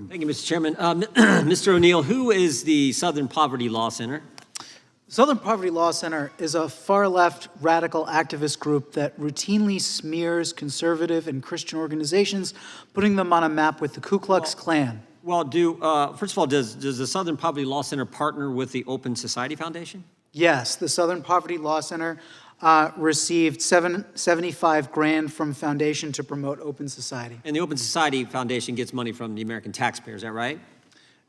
Thank you, Mr. Chairman. Mr. O'Neill, who is the Southern Poverty Law Center? Southern Poverty Law Center is a far-left radical activist group that routinely smears conservative and Christian organizations, putting them on a map with the Ku Klux Klan. Well, first of all, does the Southern Poverty Law Center partner with the Open Society Foundation? Yes, the Southern Poverty Law Center received $75,000 from Foundation to promote Open Society. And the Open Society Foundation gets money from the American taxpayer, is that right?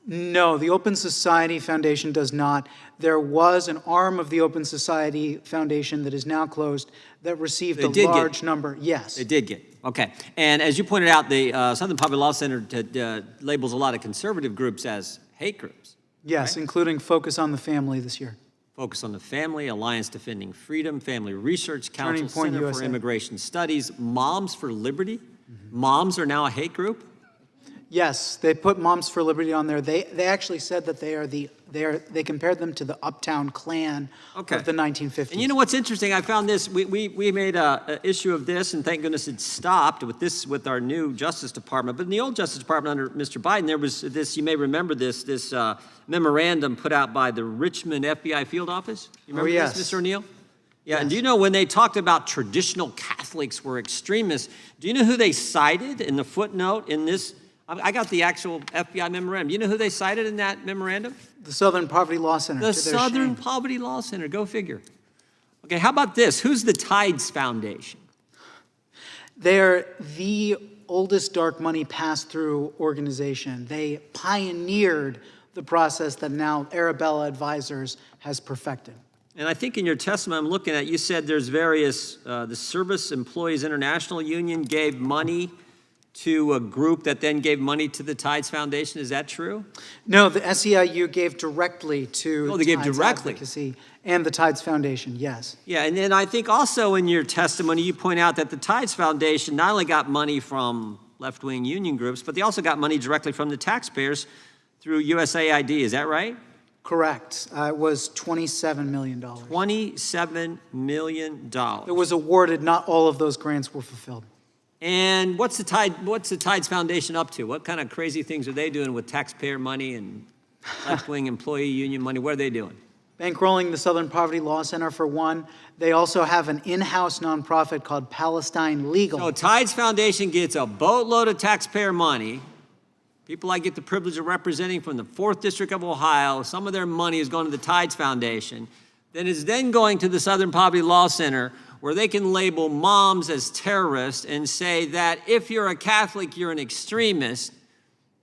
No, the Open Society Foundation does not. There was an arm of the Open Society Foundation that is now closed that received a large number. Yes. They did get. Okay. And as you pointed out, the Southern Poverty Law Center labels a lot of conservative groups as hate groups. Yes, right? Including Focus on the Family this year. Focus on the Family, Alliance Defending Freedom, Family Research Council, Turning Point Center USA. for Immigration Studies, Moms for Liberty. Mm-hmm. Moms are now a hate group? Yes, they put Moms for Liberty on there. They actually said that they compared them to the Uptown Klan of the 1950s. And you know what's interesting? I found this. We made an issue of this, and thank goodness it stopped with our new Justice Department. But in the old Justice Department under Mr. Biden, there was this. You may remember this memorandum put out by the Richmond FBI Field Office. You remember this, Mr. O'Neill? Yeah. Yes. And do you know when they talked about traditional Catholics were extremists? Do you know who they cited in the footnote in this? I got the actual FBI memorandum. You know who they cited in that memorandum? The Southern Poverty Law Center. The Southern Poverty Law Center. Go figure. Okay, how about this? Who's the Tides Foundation? They're the oldest dark money pass-through organization. They pioneered the process that now Arabella Advisors has perfected. And I think in your testimony I'm looking at, you said there's various, the Service Employees International Union gave money to a group that then gave money to the Tides Foundation. Is that true? No, the SEIU gave directly to they gave Tides directly. Advocacy and the Tides Foundation, yes. Yeah, and then I think also in your testimony you point out that the Tides Foundation not only got money from left-wing union groups, but they also got money directly from the taxpayers through USAID. Is that right? Correct. It was $27 million. $27 million. It was awarded. Not all of those grants were fulfilled. And what's the Tides Foundation up to? What kind of crazy things are they doing with taxpayer money and left-wing employee union money? What are they doing? Bankrolling the Southern Poverty Law Center for one. They also have an in-house nonprofit called Palestine Legal. So Tides Foundation gets a boatload of taxpayer money. People I get the privilege of representing from the 4th District of Ohio, some of their money is going to the Tides Foundation. Then it's then going to the Southern Poverty Law Center, where they can label moms as terrorists and say that if you're a Catholic, you're an extremist.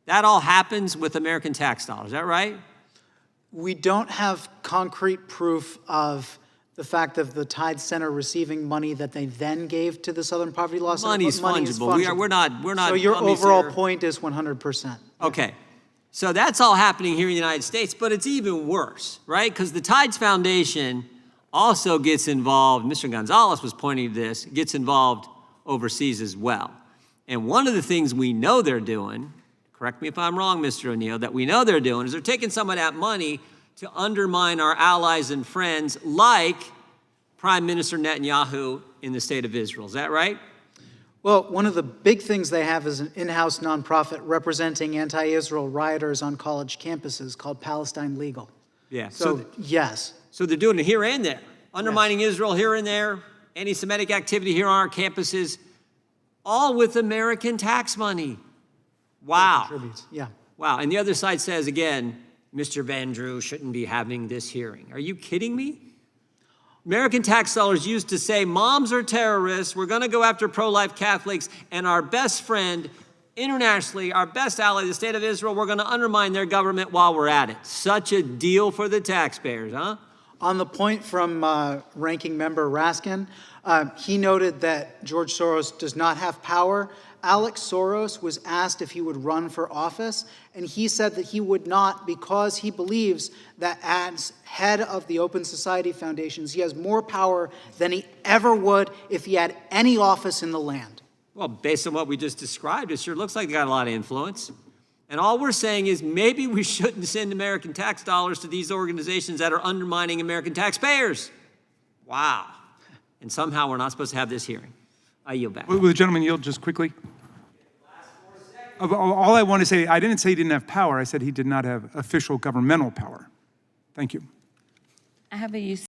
That all happens with American tax dollars. Is that right? We don't have concrete proof of the fact of the Tides Center receiving money that they then gave to the Southern Poverty Law Center. Money's fungible. We're not. So your overall point is 100%. Okay. So that's all happening here in the United States, but it's even worse, right? Because the Tides Foundation also gets involved, Mr. Gonzalez was pointing to this, gets involved overseas as well. And one of the things we know they're doing, correct me if I'm wrong, Mr. O'Neill, that we know they're doing is they're taking some of that money to undermine our allies and friends like Prime Minister Netanyahu in the state of Israel. Is that right? Well, one of the big things they have is an in-house nonprofit representing anti-Israel rioters on college campuses called Palestine Legal. Yeah. So yes. So they're doing it here and there, undermining Israel here and there, anti-Semitic activity here on our campuses, all with American tax money. Wow. Yeah. Wow. And the other side says, again, Mr. Van Drew shouldn't be having this hearing. Are you kidding me? American tax dollars used to say, moms are terrorists, we're going to go after pro-life Catholics, and our best friend internationally, our best ally, the state of Israel, we're going to undermine their government while we're at it. Such a deal for the taxpayers, huh? On the point from Ranking Member Raskin, he noted that George Soros does not have power. Alex Soros was asked if he would run for office, and he said that he would not because he believes that as head of the Open Society Foundations, he has more power than he ever would if he had any office in the land. Well, based on what we just described, it sure looks like they got a lot of influence. And all we're saying is maybe we shouldn't send American tax dollars to these organizations that are undermining American taxpayers. Wow. And somehow we're not supposed to have this hearing. I yield back. Will the gentleman yield just quickly? Last 4 seconds. all I want to say, I didn't say he didn't have power. I said he did not have official governmental power. Thank you. I have a use